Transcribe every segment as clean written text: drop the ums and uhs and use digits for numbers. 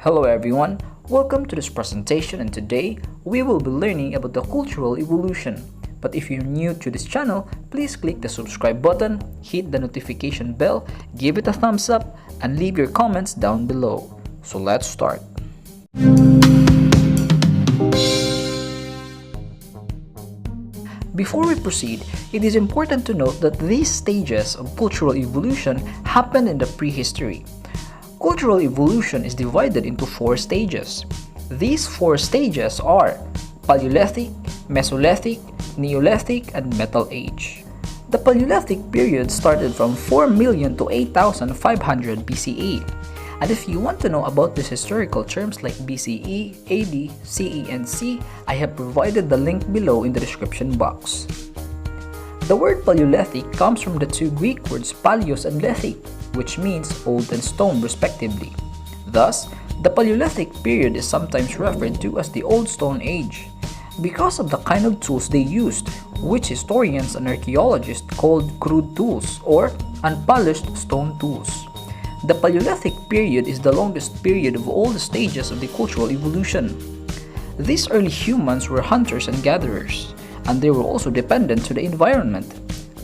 Hello everyone, welcome to this presentation, and today we will be learning about the cultural evolution. But if you're new to this channel, please click the subscribe button, hit the notification bell, give it a thumbs up, and leave your comments down below. So let's start. Before we proceed, it is important to note that these stages of cultural evolution happened in the prehistory. Cultural evolution is divided into 4 stages. These 4 stages are Paleolithic, Mesolithic, Neolithic, and Metal Age. The Paleolithic period started from 4 million to 8,500 BCE. And if you want to know about these historical terms like BCE, AD, CE, and C, I have provided the link below in the description box. The word Paleolithic comes from the 2 Greek words paleos and lithic, which means old and stone respectively. Thus, the Paleolithic period is sometimes referred to as the Old Stone Age, because of the kind of tools they used, which historians and archaeologists called crude tools or unpolished stone tools. The Paleolithic period is the longest period of all the stages of the cultural evolution. These early humans were hunters and gatherers, and they were also dependent to the environment.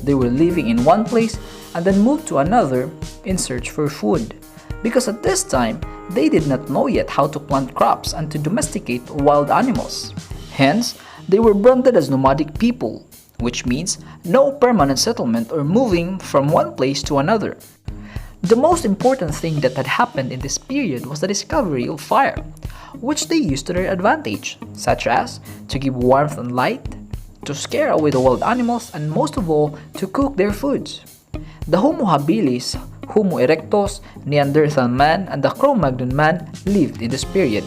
They were living in one place and then moved to another in search for food, because at this time, they did not know yet how to plant crops and to domesticate wild animals. Hence, they were branded as nomadic people, which means no permanent settlement or moving from one place to another. The most important thing that had happened in this period was the discovery of fire, which they used to their advantage, such as to give warmth and light, to scare away the wild animals, and most of all, to cook their foods. The Homo habilis, Homo erectus, Neanderthal man, and the Cro-Magnon man lived in this period.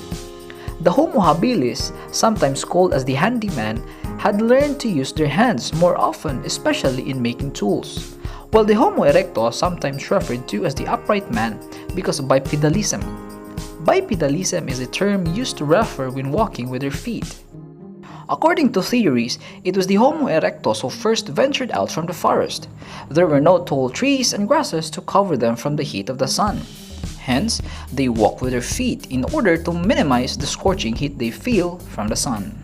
The Homo habilis, sometimes called as the handyman, had learned to use their hands more often, especially in making tools, while the Homo erectus, sometimes referred to as the upright man because of bipedalism. Bipedalism is a term used to refer when walking with their feet. According to theories, it was the Homo erectus who first ventured out from the forest. There were no tall trees and grasses to cover them from the heat of the sun. Hence, they walked with their feet in order to minimize the scorching heat they feel from the sun.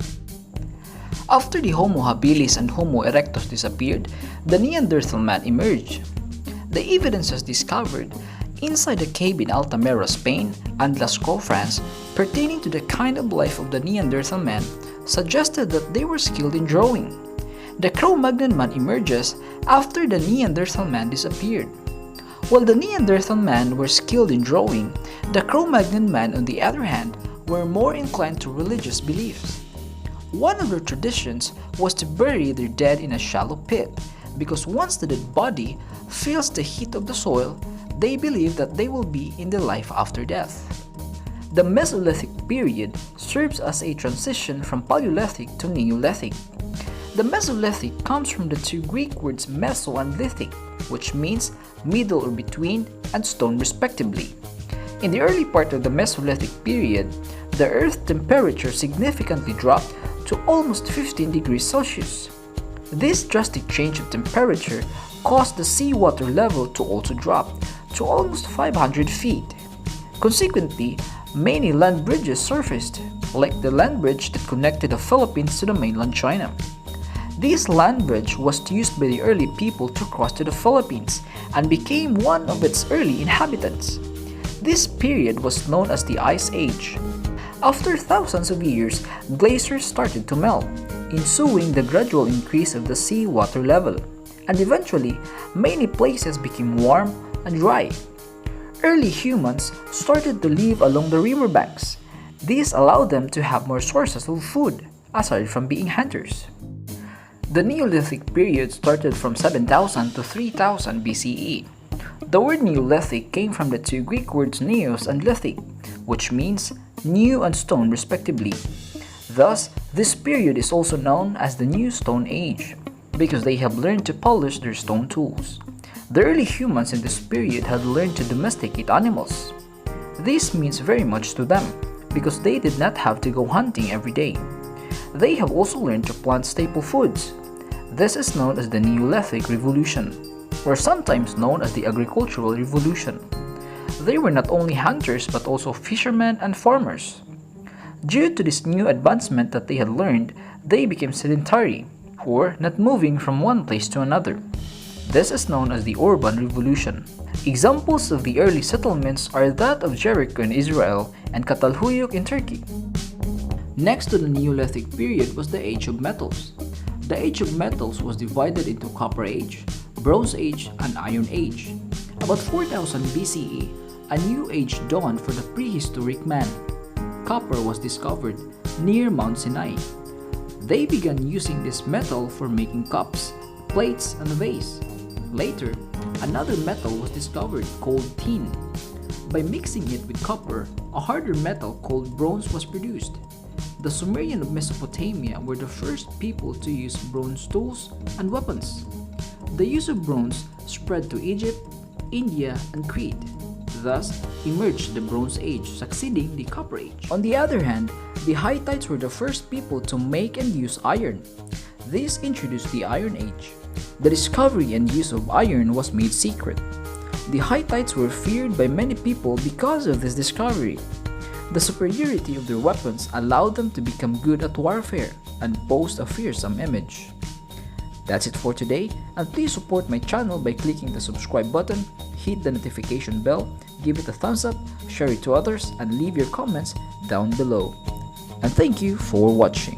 After the Homo habilis and Homo erectus disappeared, the Neanderthal man emerged. The evidences discovered inside a cave in Altamira, Spain, and Lascaux, France, pertaining to the kind of life of the Neanderthal man, suggested that they were skilled in drawing. The Cro-Magnon man emerges after the Neanderthal man disappeared. While the Neanderthal man were skilled in drawing, the Cro-Magnon man, on the other hand, were more inclined to religious beliefs. One of their traditions was to bury their dead in a shallow pit, because once the dead body feels the heat of the soil, they believe that they will be in the life after death. The Mesolithic period serves as a transition from Paleolithic to Neolithic. The Mesolithic comes from the 2 Greek words meso and lithic, which means middle or between and stone respectively. In the early part of the Mesolithic period, the Earth's temperature significantly dropped to almost 15 degrees Celsius. This drastic change of temperature caused the seawater level to also drop to almost 500 feet. Consequently, many land bridges surfaced, like the land bridge that connected the Philippines to the mainland China. This land bridge was used by the early people to cross to the Philippines and became one of its early inhabitants. This period was known as the Ice Age. After thousands of years, glaciers started to melt, ensuing the gradual increase of the sea water level, and eventually, many places became warm and dry. Early humans started to live along the riverbanks. This allowed them to have more sources of food, aside from being hunters. The Neolithic period started from 7000 to 3000 BCE. The word Neolithic came from the 2 Greek words neos and lithic, which means new and stone respectively. Thus, this period is also known as the New Stone Age, because they have learned to polish their stone tools. The early humans in this period had learned to domesticate animals. This means very much to them, because they did not have to go hunting every day. They have also learned to plant staple foods. This is known as the Neolithic Revolution, or sometimes known as the Agricultural Revolution. They were not only hunters but also fishermen and farmers. Due to this new advancement that they had learned, they became sedentary, or not moving from one place to another. This is known as the urban revolution. Examples of the early settlements are that of Jericho in Israel and Catalhuyuk in Turkey. Next to the Neolithic period was the Age of Metals. The Age of Metals was divided into Copper Age, Bronze Age, and Iron Age. About 4000 BCE, a new age dawned for the prehistoric man. Copper was discovered near Mount Sinai. They began using this metal for making cups, plates, and vase. Later, another metal was discovered called tin. By mixing it with copper, a harder metal called bronze was produced. The Sumerian of Mesopotamia were the first people to use bronze tools and weapons. The use of bronze spread to Egypt, India, and Crete. Thus emerged the Bronze Age, succeeding the Copper Age. On the other hand, the Hittites were the first people to make and use iron. This introduced the Iron Age. The discovery and use of iron was made secret. The Hittites were feared by many people because of this discovery. The superiority of their weapons allowed them to become good at warfare and boast a fearsome image. That's it for today, and please support my channel by clicking the subscribe button, hit the notification bell, give it a thumbs up, share it to others, and leave your comments down below. And thank you for watching.